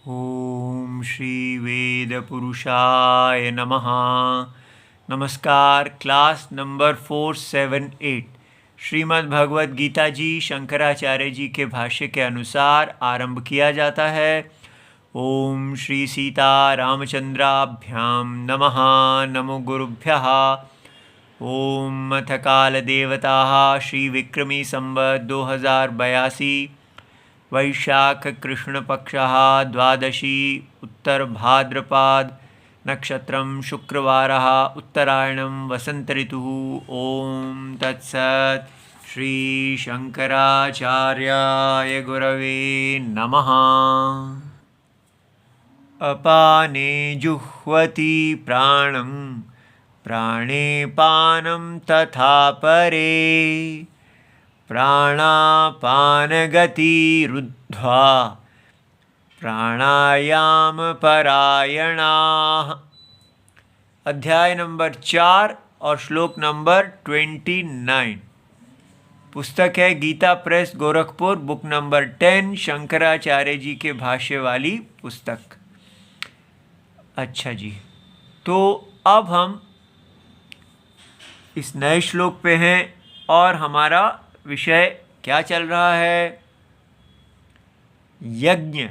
ओम श्री वेद पुरुषाय नमः। नमस्कार। क्लास नंबर 478 श्रीमद् भगवद गीता जी शंकराचार्य जी के भाष्य के अनुसार आरंभ किया जाता है। ओम श्री सीता रामचंद्राभ्याम नमः। नमो गुरुभ्यः। ओम अथ काल देवताः श्री विक्रमी संवत् 2082 वैशाख कृष्ण पक्षः द्वादशी उत्तर भाद्रपद नक्षत्रं शुक्रवारः उत्तरायणं वसंत ऋतुः। ओम तत्सत्। श्री शंकराचार्याय गुरवे नमः। अपाने जुह्वति प्राणं प्राणे पानं तथा परे प्राणापानगतिरुद्ध्वा प्राणायाम परायणाः। अध्याय नंबर 4 और श्लोक नंबर 29। पुस्तक है Gita press Gorakhpur, book number 10, Shankaracharya ji के भाष्य वाली पुस्तक। अच्छा जी, तो अब हम इस नए श्लोक पे हैं और हमारा विषय क्या चल रहा है? यज्ञ।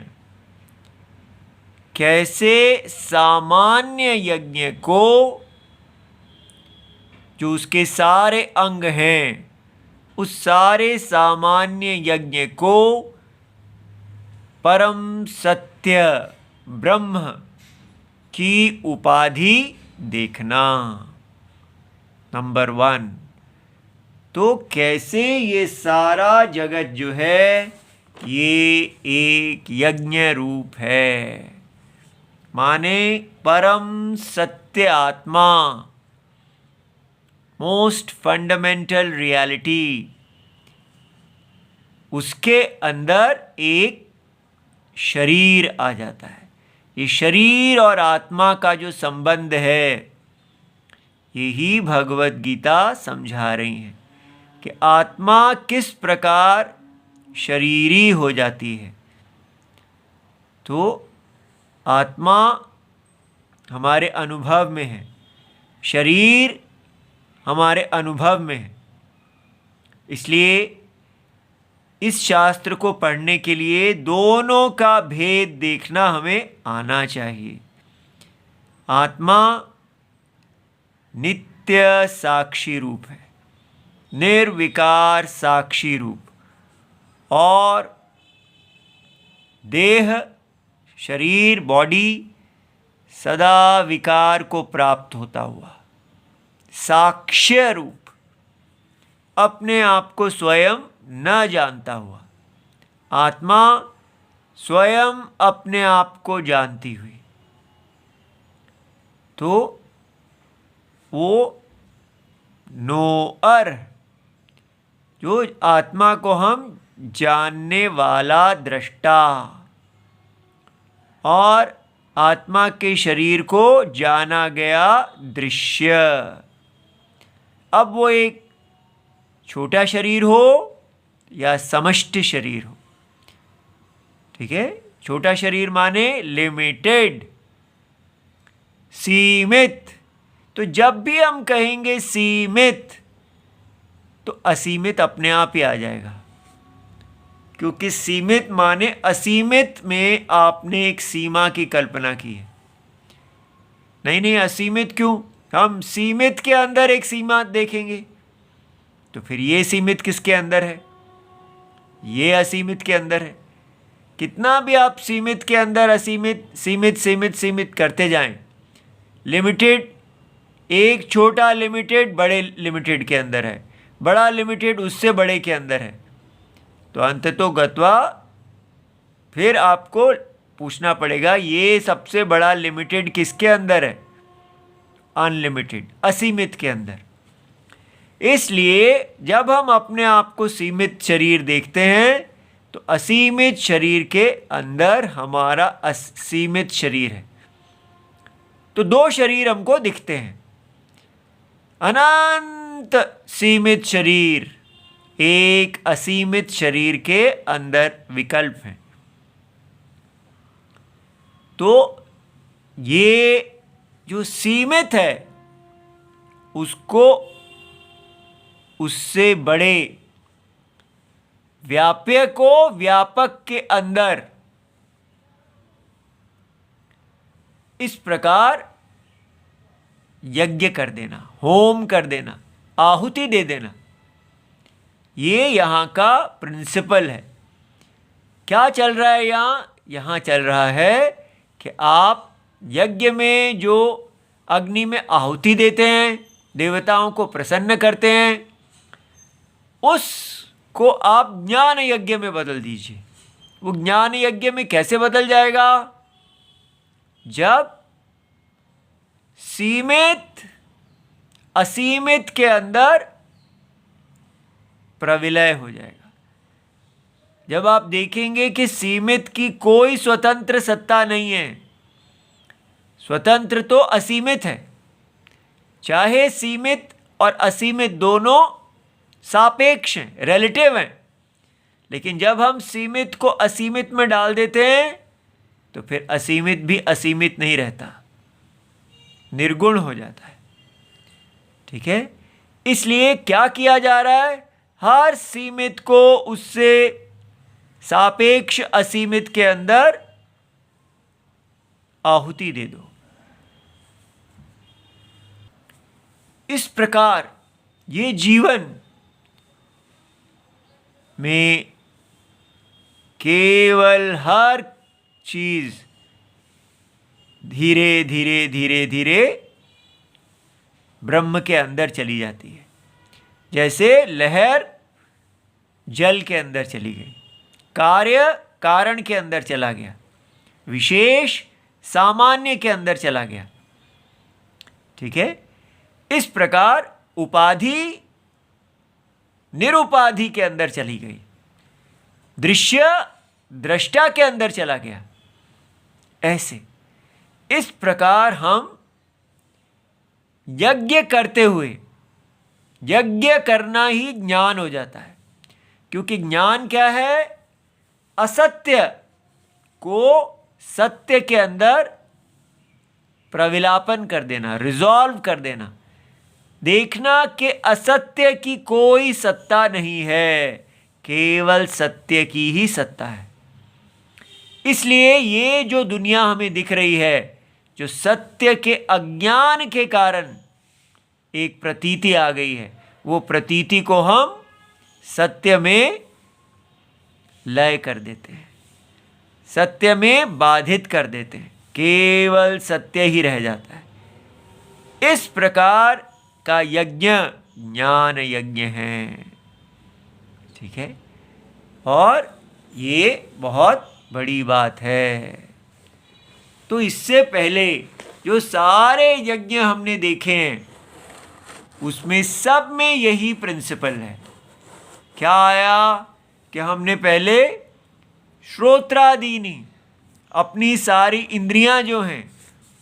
कैसे सामान्य यज्ञ को, जो उसके सारे अंग हैं, उस सारे सामान्य यज्ञ को परम सत्य ब्रह्म की उपाधि देखना। नंबर 1। तो कैसे ये सारा जगत जो है ये एक यज्ञ रूप है, माने परम सत्य आत्मा, मोस्ट फंडामेंटल रियलिटी, उसके अंदर एक शरीर आ जाता है। ये शरीर और आत्मा का जो संबंध है, यही भगवद गीता समझा रही है कि आत्मा किस प्रकार शरीरी हो जाती है। तो आत्मा हमारे अनुभव में है, शरीर हमारे अनुभव में है। इसलिए इस शास्त्र को पढ़ने के लिए दोनों का भेद देखना हमें आना चाहिए। आत्मा नित्य साक्षी रूप है, निर्विकार साक्षी रूप, और देह शरीर बॉडी सदा विकार को प्राप्त होता हुआ साक्ष्य रूप, अपने आप को स्वयं न जानता हुआ। आत्मा स्वयं अपने आप को जानती हुई। तो वो नोअर, जो आत्मा को हम जानने वाला दृष्टा, और आत्मा के शरीर को जाना गया दृश्य। अब वो एक छोटा शरीर हो या समष्टि शरीर हो, ठीक है। छोटा शरीर माने लिमिटेड, सीमित। तो जब भी हम कहेंगे सीमित, तो असीमित अपने आप ही आ जाएगा, क्योंकि सीमित माने असीमित में आपने एक सीमा की कल्पना की है। नहीं, असीमित क्यों? हम सीमित के अंदर एक सीमा देखेंगे, तो फिर ये सीमित किसके अंदर है? ये असीमित के अंदर है। कितना भी आप सीमित के अंदर असीमित, सीमित सीमित सीमित करते जाएं, लिमिटेड, एक छोटा लिमिटेड बड़े लिमिटेड के अंदर है, बड़ा लिमिटेड उससे बड़े के अंदर है, तो अंततो गत्वा फिर आपको पूछना पड़ेगा ये सबसे बड़ा लिमिटेड किसके अंदर है? अनलिमिटेड, असीमित के अंदर। इसलिए जब हम अपने आप को सीमित शरीर देखते हैं, तो असीमित शरीर के अंदर हमारा असीमित शरीर है। तो दो शरीर हमको दिखते हैं, अनंत सीमित शरीर, एक असीमित शरीर के अंदर विकल्प हैं। तो ये जो सीमित है उसको उससे बड़े व्याप्य को व्यापक के अंदर इस प्रकार यज्ञ कर देना, होम कर देना, आहुति दे देना, ये यहाँ का प्रिंसिपल है। क्या चल रहा है यहाँ चल रहा है कि आप यज्ञ में जो अग्नि में आहुति देते हैं, देवताओं को प्रसन्न करते हैं, उसको आप ज्ञान यज्ञ में बदल दीजिए। वो ज्ञान यज्ञ में कैसे बदल जाएगा? जब सीमित असीमित के अंदर प्रविलय हो जाएगा। जब आप देखेंगे कि सीमित की कोई स्वतंत्र सत्ता नहीं है, स्वतंत्र तो असीमित है। चाहे सीमित और असीमित दोनों सापेक्ष हैं, रिलेटिव हैं, लेकिन जब हम सीमित को असीमित में डाल देते हैं तो फिर असीमित भी असीमित नहीं रहता, निर्गुण हो जाता है। ठीक है, इसलिए क्या किया जा रहा है? हर सीमित को उससे सापेक्ष असीमित के अंदर आहुति दे दो। इस प्रकार ये जीवन में केवल हर चीज धीरे धीरे धीरे धीरे ब्रह्म के अंदर चली जाती है। जैसे लहर जल के अंदर चली गई, कार्य कारण के अंदर चला गया, विशेष सामान्य के अंदर चला गया। ठीक है, इस प्रकार उपाधि निरुपाधि के अंदर चली गई, दृश्य दृष्टा के अंदर चला गया। ऐसे इस प्रकार हम यज्ञ करते हुए, यज्ञ करना ही ज्ञान हो जाता है। क्योंकि ज्ञान क्या है? असत्य को सत्य के अंदर प्रविलापन कर देना, रिजॉल्व कर देना, देखना कि असत्य की कोई सत्ता नहीं है, केवल सत्य की ही सत्ता है। इसलिए ये जो दुनिया हमें दिख रही है, जो सत्य के अज्ञान के कारण एक प्रतीति आ गई है, वो प्रतीति को हम सत्य में लय कर देते हैं, सत्य में बाधित कर देते हैं, केवल सत्य ही रह जाता है। इस प्रकार का यज्ञ ज्ञान यज्ञ है। ठीक है, और ये बहुत बड़ी बात है। तो इससे पहले जो सारे यज्ञ हमने देखे हैं उसमें सब में यही प्रिंसिपल है। क्या आया कि हमने पहले श्रोत्रादीनी, अपनी सारी इंद्रियां जो हैं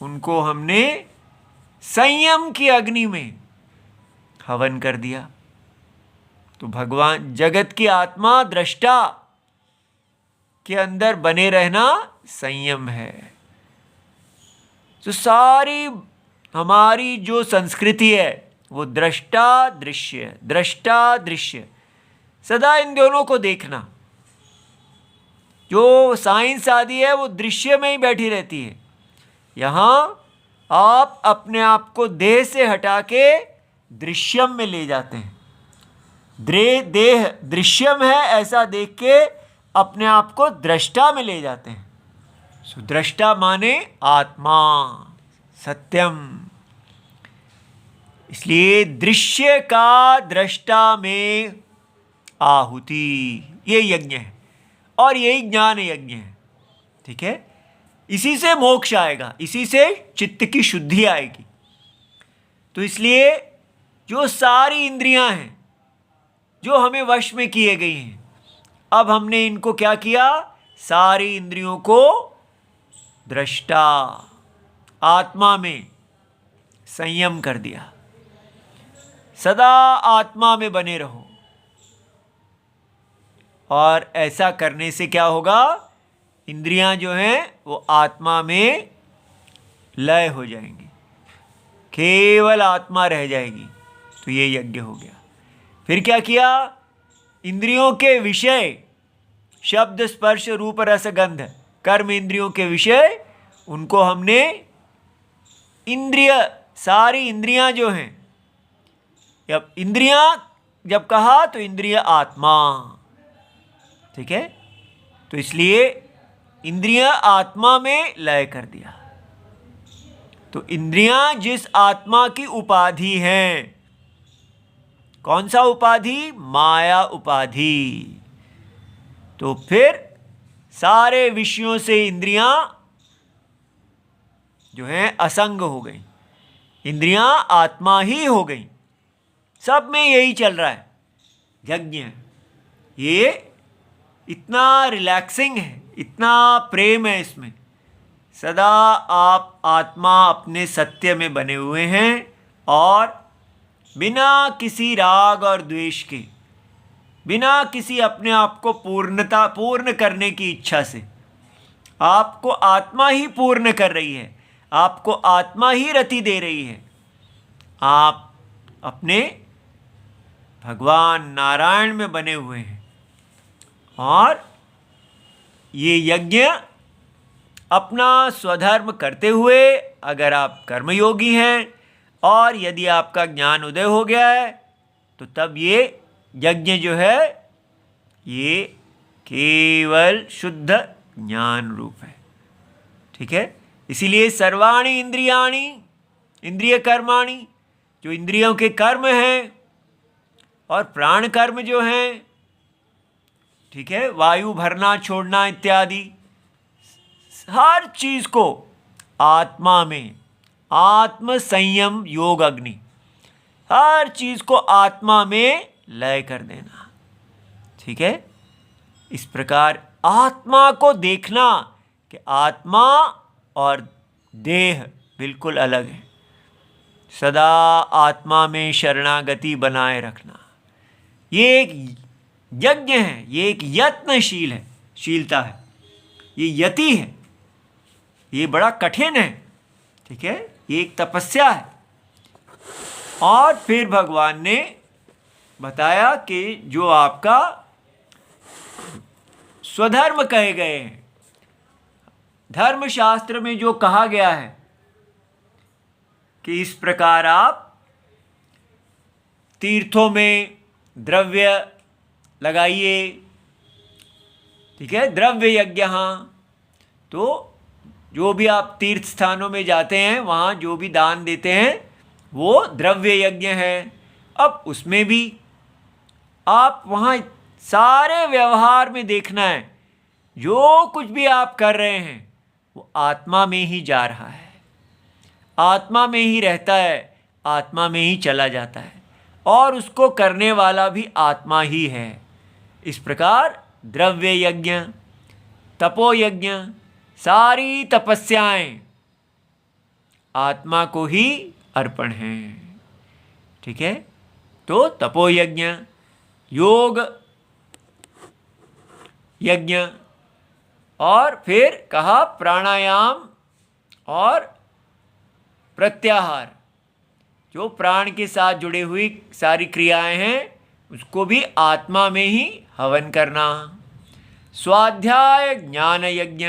उनको हमने संयम की अग्नि में हवन कर दिया। तो भगवान जगत की आत्मा दृष्टा के अंदर बने रहना संयम है। तो सारी हमारी जो संस्कृति है वो दृष्टा दृश्य, दृष्टा दृश्य, सदा इन दोनों को देखना। जो साइंस आदि है वो दृश्य में ही बैठी रहती है। यहाँ आप अपने आप को देह से हटा के दृश्यम में ले जाते हैं। देह दृश्यम है ऐसा देख के अपने आप को दृष्टा में ले जाते हैं। दृष्टा माने आत्मा, सत्यम। इसलिए दृश्य का दृष्टा में आहुति, ये यज्ञ है और यही ज्ञान यज्ञ है। ठीक है, इसी से मोक्ष आएगा, इसी से चित्त की शुद्धि आएगी। तो इसलिए जो सारी इंद्रियां हैं जो हमें वश में किए गई हैं, अब हमने इनको क्या किया? सारी इंद्रियों को दृष्टा आत्मा में संयम कर दिया। सदा आत्मा में बने रहो। और ऐसा करने से क्या होगा इंद्रियां जो हैं वो आत्मा में लय हो जाएंगी, केवल आत्मा रह जाएगी। तो ये यज्ञ हो गया। फिर क्या किया? इंद्रियों के विषय शब्द स्पर्श रूप रस गंध, कर्म इंद्रियों के विषय, उनको हमने इंद्रिय, सारी इंद्रियां जो हैं, अब इंद्रियां जब कहा तो इंद्रिय आत्मा, ठीक है। तो इसलिए इंद्रियां आत्मा में लय कर दिया। तो इंद्रियां जिस आत्मा की उपाधि हैं, कौन सा उपाधि? माया उपाधि। तो फिर सारे विषयों से इंद्रियां जो हैं असंग हो गई, इंद्रियां आत्मा ही हो गई। सब में यही चल रहा है यज्ञ। ये इतना रिलैक्सिंग है, इतना प्रेम है इसमें। सदा आप आत्मा अपने सत्य में बने हुए हैं और बिना किसी राग और द्वेष के, बिना किसी अपने आप को पूर्ण करने की इच्छा से, आपको आत्मा ही पूर्ण कर रही है, आपको आत्मा ही रति दे रही है। आप अपने भगवान नारायण में बने हुए हैं। और ये यज्ञ अपना स्वधर्म करते हुए, अगर आप कर्मयोगी हैं और यदि आपका ज्ञान उदय हो गया है, तो तब ये यज्ञ जो है ये केवल शुद्ध ज्ञान रूप है, ठीक है। इसीलिए सर्वाणि इंद्रियाणि, इंद्रिय कर्माणि, जो इंद्रियों के कर्म हैं और प्राण कर्म जो हैं, ठीक है, वायु भरना छोड़ना इत्यादि, हर चीज को आत्मा में, आत्म संयम योग अग्नि, हर चीज को आत्मा में लय कर देना, ठीक है। इस प्रकार आत्मा को देखना कि आत्मा और देह बिल्कुल अलग है। सदा आत्मा में शरणागति बनाए रखना, ये एक यज्ञ है, ये एक यत्नशील है, शीलता है, ये यति है, ये बड़ा कठिन है, ठीक है, ये एक तपस्या है। और फिर भगवान ने बताया कि जो आपका स्वधर्म कहे गए हैं, धर्मशास्त्र में जो कहा गया है कि इस प्रकार आप तीर्थों में द्रव्य लगाइए, ठीक है, द्रव्य यज्ञ। तो जो भी आप तीर्थ स्थानों में जाते हैं वहाँ जो भी दान देते हैं वो द्रव्य यज्ञ है। अब उसमें भी आप वहाँ सारे व्यवहार में देखना है, जो कुछ भी आप कर रहे हैं वो आत्मा में ही जा रहा है, आत्मा में ही रहता है, आत्मा में ही चला जाता है, और उसको करने वाला भी आत्मा ही है। इस प्रकार द्रव्य यज्ञ, तपो यज्ञ, सारी तपस्याएं आत्मा को ही अर्पण हैं, ठीक है। तो तपो यज्ञ, योग यज्ञ, और फिर कहा प्राणायाम और प्रत्याहार, जो प्राण के साथ जुड़ी हुई सारी क्रियाएं हैं उसको भी आत्मा में ही हवन करना। स्वाध्याय ज्ञान यज्ञ,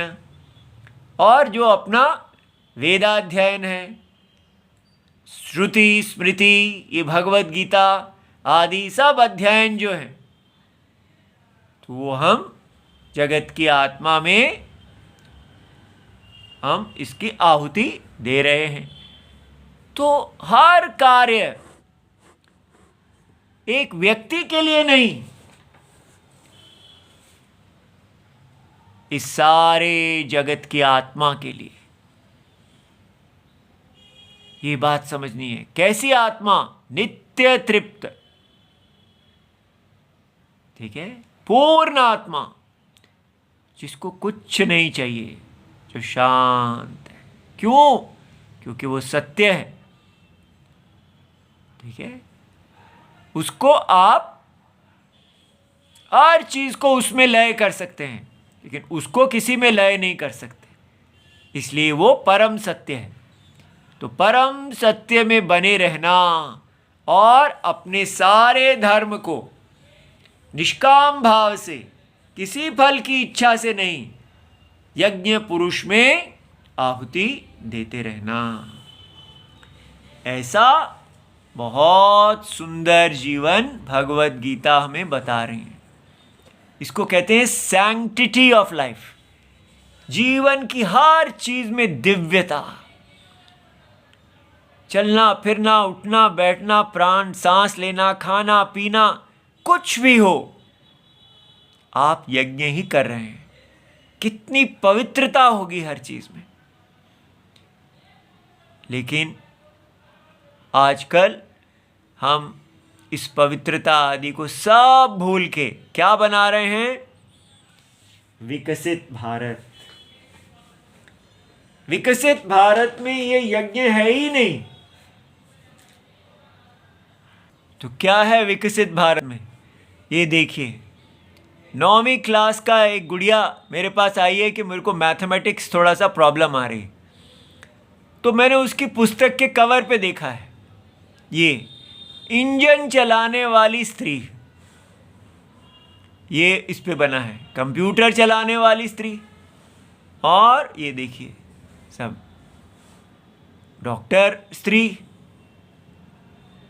और जो अपना वेदाध्ययन है, श्रुति स्मृति, ये भगवद गीता आदि सब अध्ययन जो है, तो वो हम जगत की आत्मा में हम इसकी आहुति दे रहे हैं। तो हर कार्य एक व्यक्ति के लिए नहीं, इस सारे जगत की आत्मा के लिए। ये बात समझनी है। कैसी आत्मा? नित्य तृप्त, ठीक है, पूर्ण आत्मा, जिसको कुछ नहीं चाहिए, जो शांत है। क्यों? क्योंकि वो सत्य है, ठीक है। उसको आप हर चीज को उसमें लय कर सकते हैं, लेकिन उसको किसी में लय नहीं कर सकते, इसलिए वो परम सत्य है। तो परम सत्य में बने रहना और अपने सारे धर्म को निष्काम भाव से, किसी फल की इच्छा से नहीं, यज्ञ पुरुष में आहुति देते रहना। ऐसा बहुत सुंदर जीवन भगवत गीता हमें बता रही है। इसको कहते हैं सैंक्टिटी ऑफ लाइफ। जीवन की हर चीज में दिव्यता, चलना फिरना, उठना बैठना, प्राण सांस लेना, खाना पीना, कुछ भी हो, आप यज्ञ ही कर रहे हैं। कितनी पवित्रता होगी हर चीज में। लेकिन आजकल हम इस पवित्रता आदि को सब भूल के क्या बना रहे हैं? विकसित भारत। विकसित भारत में ये यज्ञ है ही नहीं। तो क्या है विकसित भारत में? ये देखिए, 9वीं क्लास का एक गुड़िया मेरे पास आई है कि मेरे को मैथमेटिक्स थोड़ा सा प्रॉब्लम आ रही है। तो मैंने उसकी पुस्तक के कवर पे देखा है, ये इंजन चलाने वाली स्त्री, ये इस पे बना है कंप्यूटर चलाने वाली स्त्री। और ये देखिए सब डॉक्टर स्त्री,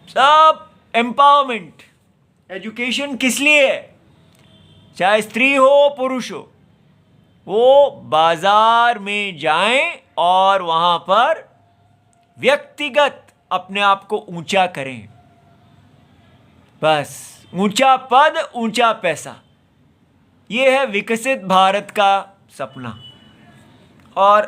सब एम्पावरमेंट। एजुकेशन किस लिए है? चाहे स्त्री हो पुरुष हो, वो बाजार में जाएं और वहां पर व्यक्तिगत अपने आप को ऊंचा करें। बस ऊंचा पद, ऊंचा पैसा, ये है विकसित भारत का सपना। और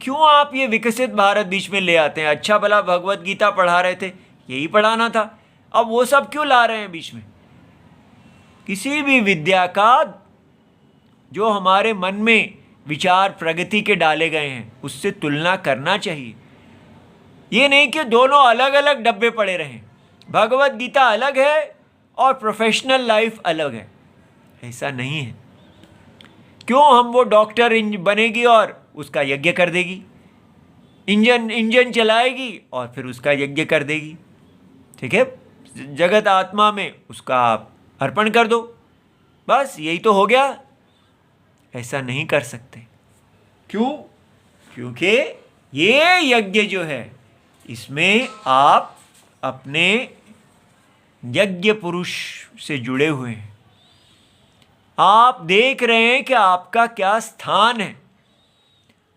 क्यों आप ये विकसित भारत बीच में ले आते हैं? अच्छा भला भगवत गीता पढ़ा रहे थे, यही पढ़ाना था, अब वो सब क्यों ला रहे हैं बीच में? किसी भी विद्या का जो हमारे मन में विचार प्रगति के डाले गए हैं, उससे तुलना करना चाहिए। ये नहीं कि दोनों अलग अलग डब्बे पड़े रहें। भगवत गीता अलग है और प्रोफेशनल लाइफ अलग है, ऐसा नहीं है। क्यों हम वो डॉक्टर बनेगी और उसका यज्ञ कर देगी, इंजन चलाएगी और फिर उसका यज्ञ कर देगी, ठीक है? जगत आत्मा में उसका आप अर्पण कर दो, बस यही तो हो गया। ऐसा नहीं कर सकते। क्यों? क्योंकि ये यज्ञ जो है, इसमें आप अपने यज्ञ पुरुष से जुड़े हुए हैं। आप देख रहे हैं कि आपका क्या स्थान है।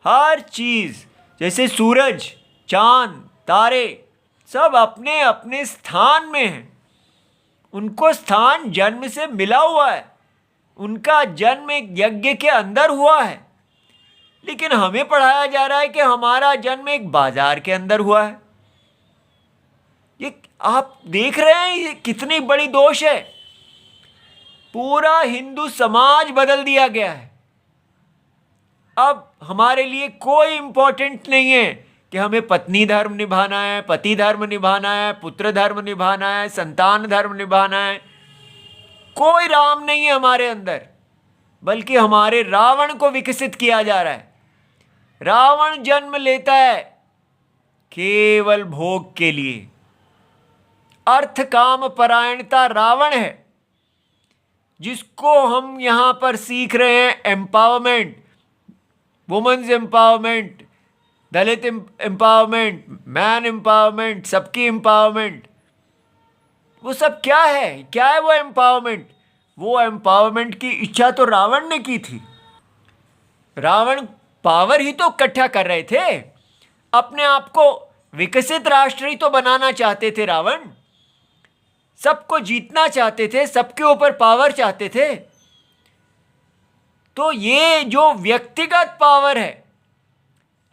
हर चीज, जैसे सूरज, चांद, तारे, सब अपने अपने स्थान में हैं। उनको स्थान जन्म से मिला हुआ है, उनका जन्म एक यज्ञ के अंदर हुआ है। लेकिन हमें पढ़ाया जा रहा है कि हमारा जन्म एक बाजार के अंदर हुआ है। ये आप देख रहे हैं, ये कितनी बड़ी दोष है। पूरा हिंदू समाज बदल दिया गया है। अब हमारे लिए कोई इंपॉर्टेंट नहीं है कि हमें पत्नी धर्म निभाना है, पति धर्म निभाना है, पुत्र धर्म निभाना है, संतान धर्म निभाना है। कोई राम नहीं है हमारे अंदर, बल्कि हमारे रावण को विकसित किया जा रहा है। रावण जन्म लेता है केवल भोग के लिए। अर्थ काम परायणता रावण है, जिसको हम यहां पर सीख रहे हैं एम्पावरमेंट, वुमेन्स एम्पावरमेंट, दलित एम्पावरमेंट, मैन एम्पावरमेंट, सबकी एम्पावरमेंट। वो सब क्या है? क्या है वो एम्पावरमेंट? वो एम्पावरमेंट की इच्छा तो रावण ने की थी। रावण पावर ही तो इकट्ठा कर रहे थे, अपने आप को विकसित राष्ट्र ही तो बनाना चाहते थे। रावण सबको जीतना चाहते थे, सबके ऊपर पावर चाहते थे। तो ये जो व्यक्तिगत पावर है,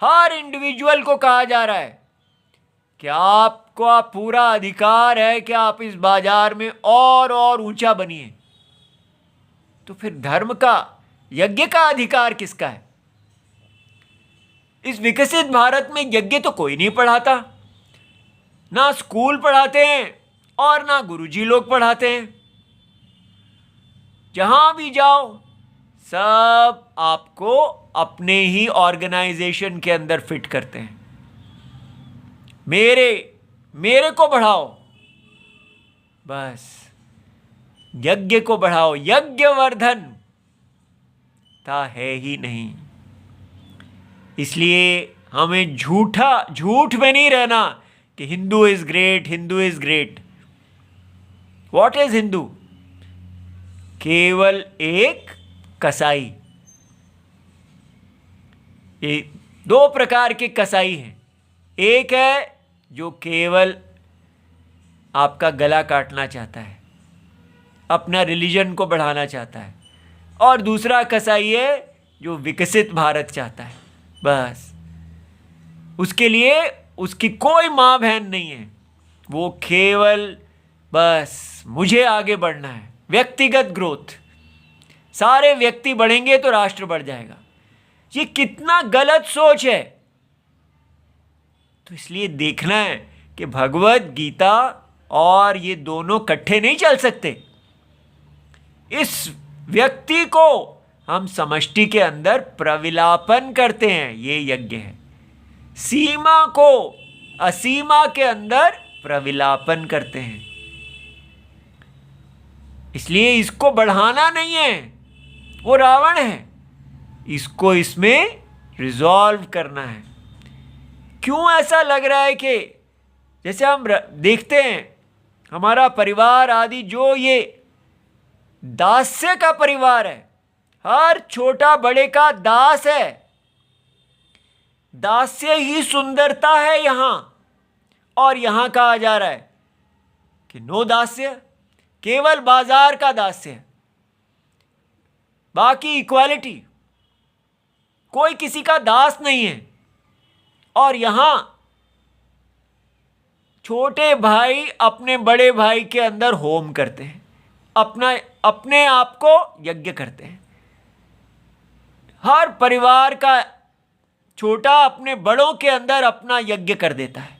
हर इंडिविजुअल को कहा जा रहा है कि आपको पूरा अधिकार है कि आप इस बाजार में और ऊंचा बनिए। तो फिर धर्म का, यज्ञ का अधिकार किसका है? इस विकसित भारत में यज्ञ तो कोई नहीं पढ़ाता, ना स्कूल पढ़ाते हैं और ना गुरुजी लोग पढ़ाते हैं। जहां भी जाओ सब आपको अपने ही ऑर्गेनाइजेशन के अंदर फिट करते हैं। मेरे को बढ़ाओ, बस यज्ञ को बढ़ाओ, यज्ञवर्धन था है ही नहीं। इसलिए हमें झूठ में नहीं रहना कि Hindu is great, Hindu is great. What is Hindu? केवल एक कसाई। ये दो प्रकार के कसाई हैं। एक है जो केवल आपका गला काटना चाहता है, अपना रिलीजन को बढ़ाना चाहता है, और दूसरा कसाई है जो विकसित भारत चाहता है। बस उसके लिए उसकी कोई माँ बहन नहीं है, वो केवल बस मुझे आगे बढ़ना है, व्यक्तिगत ग्रोथ। सारे व्यक्ति बढ़ेंगे तो राष्ट्र बढ़ जाएगा। ये कितना गलत सोच है। तो इसलिए देखना है कि भगवत गीता और ये दोनों इकट्ठे नहीं चल सकते। इस व्यक्ति को हम समष्टि के अंदर प्रविलापन करते हैं, ये यज्ञ है। सीमा को असीमा के अंदर प्रविलापन करते हैं। इसलिए इसको बढ़ाना नहीं है, वो रावण है, इसको इसमें रिजॉल्व करना है। क्यों ऐसा लग रहा है कि जैसे हम देखते हैं हमारा परिवार आदि, जो ये दास्य का परिवार है, हर छोटा बड़े का दास है। दास्य ही सुंदरता है यहां, और यहां कहा जा रहा है कि नो दास्य, केवल बाजार का दास्य है, बाकी इक्वालिटी, कोई किसी का दास नहीं है। और यहां छोटे भाई अपने बड़े भाई के अंदर होम करते हैं, अपने आप को यज्ञ करते हैं। हर परिवार का छोटा अपने बड़ों के अंदर अपना यज्ञ कर देता है।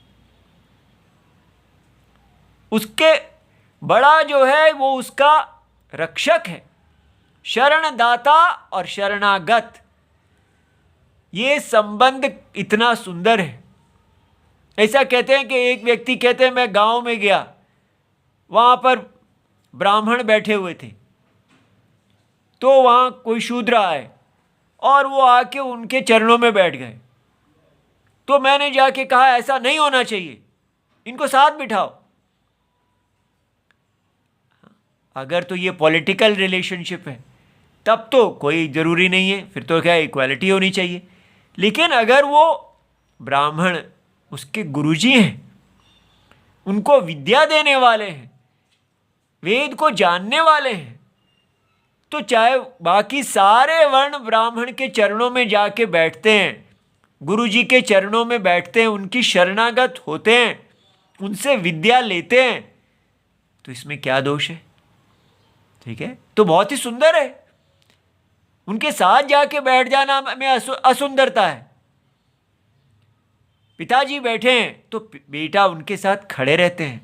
उसके बड़ा जो है वो उसका रक्षक है। शरणदाता और शरणागत, ये संबंध इतना सुंदर है। ऐसा कहते हैं कि एक व्यक्ति कहते हैं मैं गांव में गया, वहां पर ब्राह्मण बैठे हुए थे, तो वहां कोई शूद्र आए और वो आके उनके चरणों में बैठ गए। तो मैंने जाके कहा ऐसा नहीं होना चाहिए, इनको साथ बिठाओ। अगर तो ये पॉलिटिकल रिलेशनशिप है तब तो कोई ज़रूरी नहीं है, फिर तो क्या इक्वालिटी होनी चाहिए। लेकिन अगर वो ब्राह्मण उसके गुरुजी हैं, उनको विद्या देने वाले हैं, वेद को जानने वाले हैं, तो चाहे बाकी सारे वर्ण ब्राह्मण के चरणों में जाके बैठते हैं, गुरुजी के चरणों में बैठते हैं, उनकी शरणागत होते हैं, उनसे विद्या लेते हैं, तो इसमें क्या दोष है? ठीक है, तो बहुत ही सुंदर है। उनके साथ जाके बैठ जाना में असुंदरता है। पिताजी बैठे हैं तो बेटा उनके साथ खड़े रहते हैं,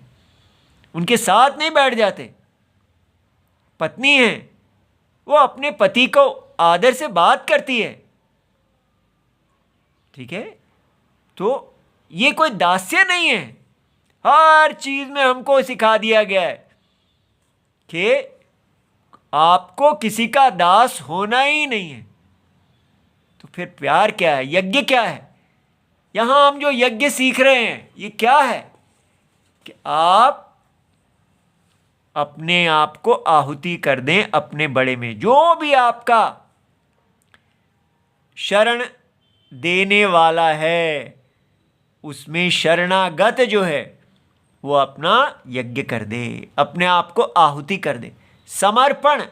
उनके साथ नहीं बैठ जाते। पत्नी है, वो अपने पति को आदर से बात करती है। ठीक है, तो ये कोई दास्य नहीं है। हर चीज में हमको सिखा दिया गया है कि आपको किसी का दास होना ही नहीं है। तो फिर प्यार क्या है, यज्ञ क्या है? यहां हम जो यज्ञ सीख रहे हैं ये क्या है कि आप अपने आप को आहुति कर दें अपने बड़े में। जो भी आपका शरण देने वाला है उसमें शरणागत जो है वो अपना यज्ञ कर दे, अपने आप को आहुति कर दे, समर्पण।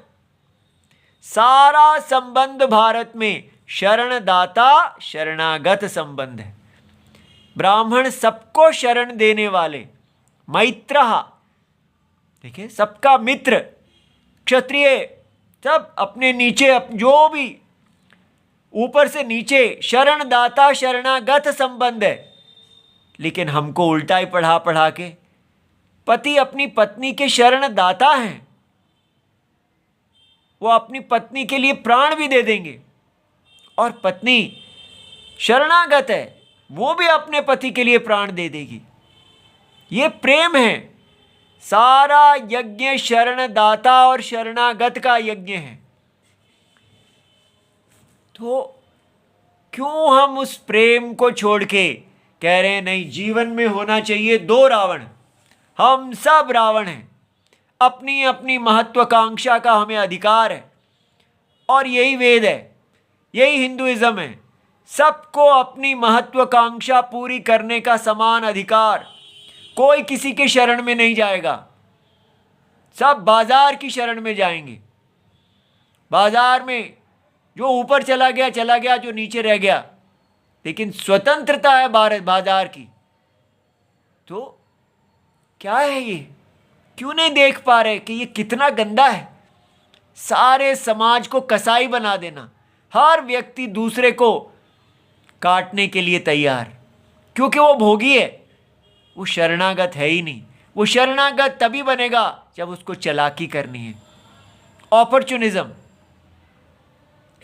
सारा संबंध भारत में शरणदाता शरणागत संबंध है। ब्राह्मण सबको शरण देने वाले, मैत्रः, ठीक है, सबका मित्र। क्षत्रिय सब अपने नीचे, जो भी ऊपर से नीचे, शरणदाता शरणागत संबंध है। लेकिन हमको उल्टा ही पढ़ा पढ़ा के पति अपनी पत्नी के शरणदाता हैं, वो अपनी पत्नी के लिए प्राण भी दे देंगे। और पत्नी शरणागत है, वो भी अपने पति के लिए प्राण दे देगी। ये प्रेम है। सारा यज्ञ शरणदाता और शरणागत का यज्ञ है। तो क्यों हम उस प्रेम को छोड़ के कह रहे हैं नहीं, जीवन में होना चाहिए दो रावण। हम सब रावण हैं, अपनी अपनी महत्वाकांक्षा का हमें अधिकार है। और यही वेद है, यही हिंदुइज्म है, सबको अपनी महत्वाकांक्षा पूरी करने का समान अधिकार। कोई किसी के शरण में नहीं जाएगा, सब बाजार की शरण में जाएंगे। बाजार में जो ऊपर चला गया, जो नीचे रह गया। लेकिन स्वतंत्रता है भारत बाजार की। तो क्या है ये? क्यों नहीं देख पा रहे कि ये कितना गंदा है? सारे समाज को कसाई बना देना, हर व्यक्ति दूसरे को काटने के लिए तैयार, क्योंकि वो भोगी है, वो शरणागत है ही नहीं। वो शरणागत तभी बनेगा जब उसको चालाकी करनी है, ऑपर्चुनिज्म।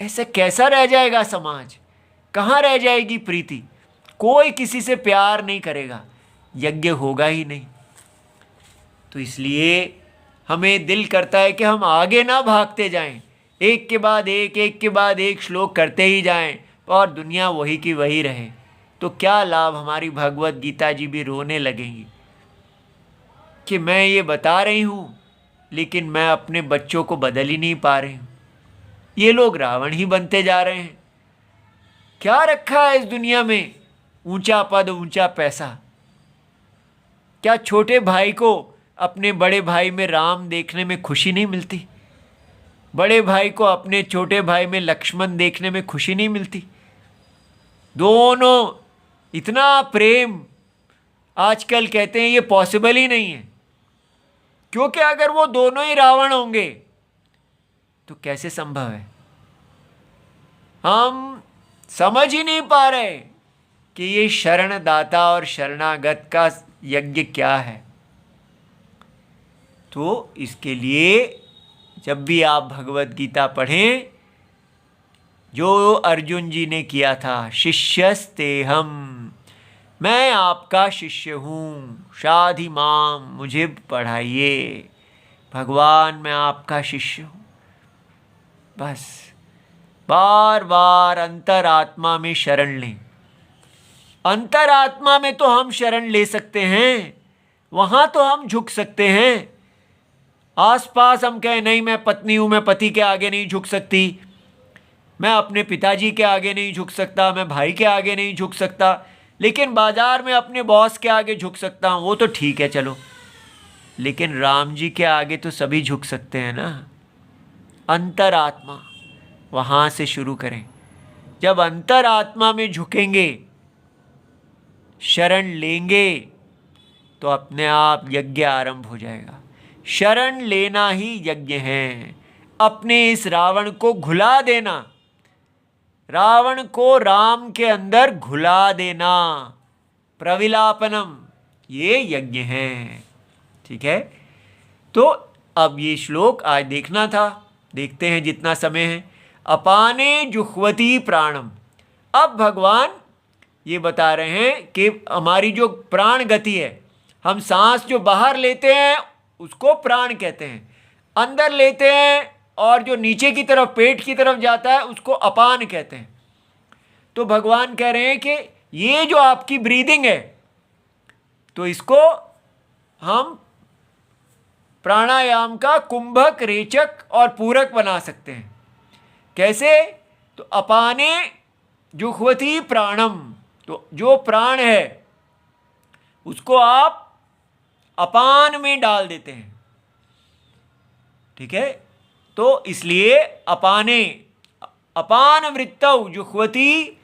ऐसे कैसा रह जाएगा समाज? कहाँ रह जाएगी प्रीति? कोई किसी से प्यार नहीं करेगा, यज्ञ होगा ही नहीं। तो इसलिए हमें दिल करता है कि हम आगे ना भागते जाएं, एक के बाद एक श्लोक करते ही जाएं और दुनिया वही की वही रहे। तो क्या लाभ? हमारी भगवत गीता जी भी रोने लगेंगी कि मैं ये बता रही हूँ लेकिन मैं अपने बच्चों को बदल ही नहीं पा रही हूँ। ये लोग रावण ही बनते जा रहे हैं। क्या रखा है इस दुनिया में? ऊंचा पद, ऊंचा पैसा। क्या छोटे भाई को अपने बड़े भाई में राम देखने में खुशी नहीं मिलती? बड़े भाई को अपने छोटे भाई में लक्ष्मण देखने में खुशी नहीं मिलती? दोनों इतना प्रेम आजकल कहते हैं ये पॉसिबल ही नहीं है, क्योंकि अगर वो दोनों ही रावण होंगे तो कैसे संभव है? हम समझ ही नहीं पा रहे कि ये शरणदाता और शरणागत का यज्ञ क्या है। तो इसके लिए जब भी आप भगवत गीता पढ़ें, जो अर्जुन जी ने किया था, शिष्यस्तेहम, मैं आपका शिष्य हूँ, शाधि माम, मुझे पढ़ाइए। भगवान मैं आपका शिष्य हूँ। बस बार बार अंतरात्मा में शरण लें। अंतरात्मा में तो हम शरण ले सकते हैं, वहाँ तो हम झुक सकते हैं। आसपास हम कहें नहीं मैं पत्नी हूँ, मैं पति के आगे नहीं झुक सकती, मैं अपने पिताजी के आगे नहीं झुक सकता, मैं भाई के आगे नहीं झुक सकता, लेकिन बाजार में अपने बॉस के आगे झुक सकता हूँ, वो तो ठीक है चलो। लेकिन राम जी के आगे तो सभी झुक सकते हैं ना। अंतरात्मा, वहाँ से शुरू करें। जब अंतरात्मा में झुकेंगे, शरण लेंगे, तो अपने आप यज्ञ आरंभ हो जाएगा। शरण लेना ही यज्ञ है। अपने इस रावण को घुला देना, रावण को राम के अंदर घुला देना, प्रविलापनम, ये यज्ञ है। ठीक है, तो अब ये श्लोक आज देखना था, देखते हैं जितना समय है। अपाने जुह्वति प्राणम। अब भगवान ये बता रहे हैं कि हमारी जो प्राण गति है, हम सांस जो बाहर लेते हैं उसको प्राण कहते हैं, अंदर लेते हैं और जो नीचे की तरफ पेट की तरफ जाता है उसको अपान कहते हैं। तो भगवान कह रहे हैं कि ये जो आपकी ब्रीदिंग है, तो इसको हम प्राणायाम का कुंभक, रेचक और पूरक बना सकते हैं। कैसे? तो अपाने जुह्वति प्राणम, तो जो प्राण है उसको आप अपान में डाल देते हैं। ठीक है, तो इसलिए अपाने, अपान वृत्तौ जुह्वति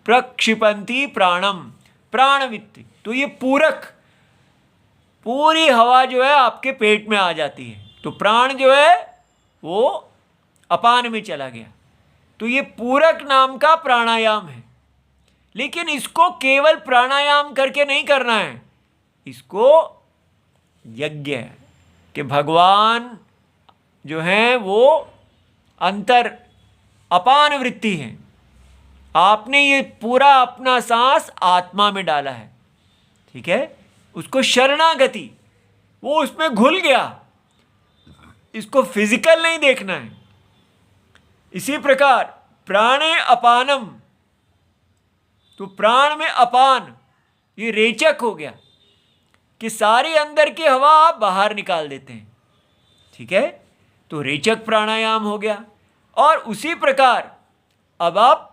प्रक्षिपंती प्राणम, प्राणवित्ति। तो ये पूरक, पूरी हवा जो है आपके पेट में आ जाती है, तो प्राण जो है वो अपान में चला गया। तो ये पूरक नाम का प्राणायाम है। लेकिन इसको केवल प्राणायाम करके नहीं करना है, इसको यज्ञ है कि भगवान जो हैं वो अंतर अपान वृत्ति हैं। आपने ये पूरा अपना सांस आत्मा में डाला है, ठीक है, उसको शरणागति, वो उसमें घुल गया, इसको फिजिकल नहीं देखना है। इसी प्रकार प्राणे अपानम, तो प्राण में अपान, ये रेचक हो गया कि सारी अंदर की हवा आप बाहर निकाल देते हैं, ठीक है, तो रेचक प्राणायाम हो गया। और उसी प्रकार अब आप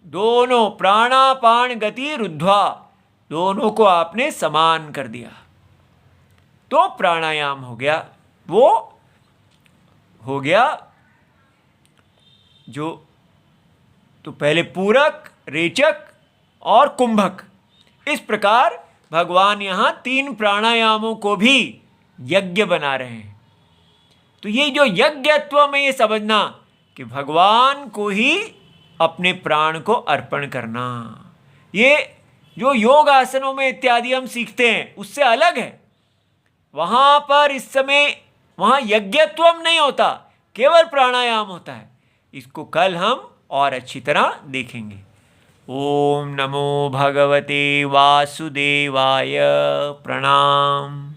दोनों प्राणापान गति रुद्ध्वा, दोनों को आपने समान कर दिया, तो प्राणायाम हो गया। वो हो गया जो, तो पहले पूरक, रेचक और कुंभक, इस प्रकार भगवान यहाँ 3 प्राणायामों को भी यज्ञ बना रहे हैं। तो ये जो यज्ञत्व में ये समझना कि भगवान को ही अपने प्राण को अर्पण करना, ये जो योग आसनों में इत्यादि हम सीखते हैं उससे अलग है। वहाँ पर इस समय वहाँ यज्ञत्वम नहीं होता, केवल प्राणायाम होता है। इसको कल हम और अच्छी तरह देखेंगे। ओम नमो भगवते वासुदेवाय। प्रणाम।